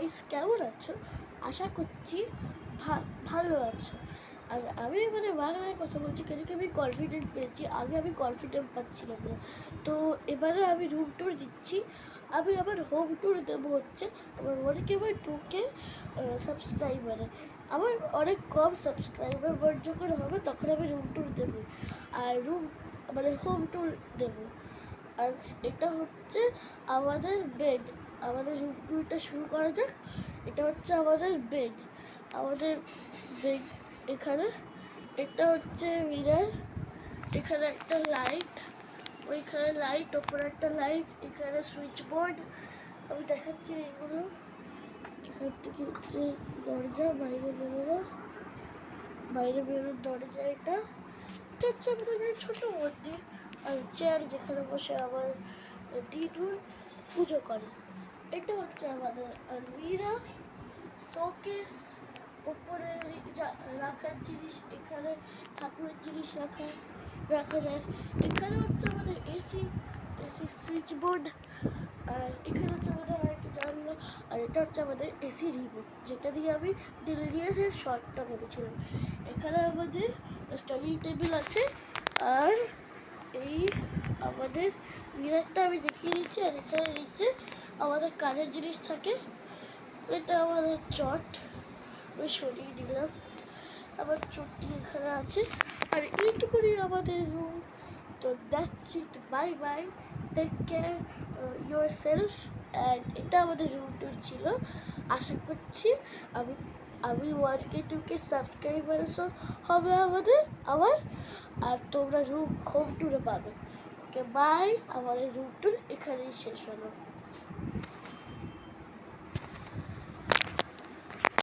Guys, কেমন আছো? আশা করছি ভালো আছো। আর আমি মানে বাংলায় কথা বলছি কেন কি আমি কনফিডেন্ট পেয়েছি। আগে আমি কনফিডেন্ট পাচ্ছিলাম না, তো এবারে আমি রুম ট্যুর দিচ্ছি। আমি আবার হোম ট্যুর দেবো হচ্ছে আমার অনেকে আমার টুকে সাবস্ক্রাইবারে। আমার অনেক কম সাবস্ক্রাইবার, বাট যখন হবে তখন আমি রুম ট্যুর দেবো আর মানে হোম ট্যুর দেবো। আর এটা হচ্ছে আমাদের বেড। আমাদের রুম ট্যুরটা শুরু করা যাক। এটা হচ্ছে আমাদের বেড। আমাদের বেড এখানে। এটা হচ্ছে মিরর। এখানে একটা লাইট, ওইখানে লাইট, ওপরে একটা লাইট, এখানে সুইচ বোর্ড। আমি দেখাচ্ছি এগুলো। এখান থেকে হচ্ছে দরজা, বাইরে বেরোনোর দরজা। এটা হচ্ছে আমাদের ছোট মন্দির। আর চেয়ার, যেখানে বসে আমার দিদুর পুজো করে। এটা হচ্ছে আমাদের আলমিরা, শোকেস, উপরে রাখার জিনিস, এখানে ঠাকুরের জিনিস রাখা যায়। এখানে হচ্ছে আমাদের এসি সুইচ বোর্ড। আর এখানে হচ্ছে আমাদের আরেকটা জানলা। আর এটা হচ্ছে আমাদের এসি রিমোট, যেটা দিয়ে আমি ডিলিরিয়াসের শর্টটা করেছিলাম। এখানে আমাদের স্টাডি টেবিল আছে। আর এই আমাদের মিররটা আমি দেখিয়ে দিচ্ছি। আর এখানে নিচে আমাদের কাজের জিনিস থাকে। এটা আমাদের চট, আমি সরিয়ে দিলাম। আবার চটটি এখানে আছে। আর এইটুকুনি আমাদের রুম। তো that's it, bye bye, take care yourself. And এটা আমাদের রুম ট্যুর ছিল। আশা করছি আমি আমি 1K 2K সাবস্ক্রাইবারসও হবে আমাদের আবার। আর তোমরা হোম ট্যুরে পাবে। ওকে বাই, আমাদের রুম ট্যুর এখানেই শেষ হলো।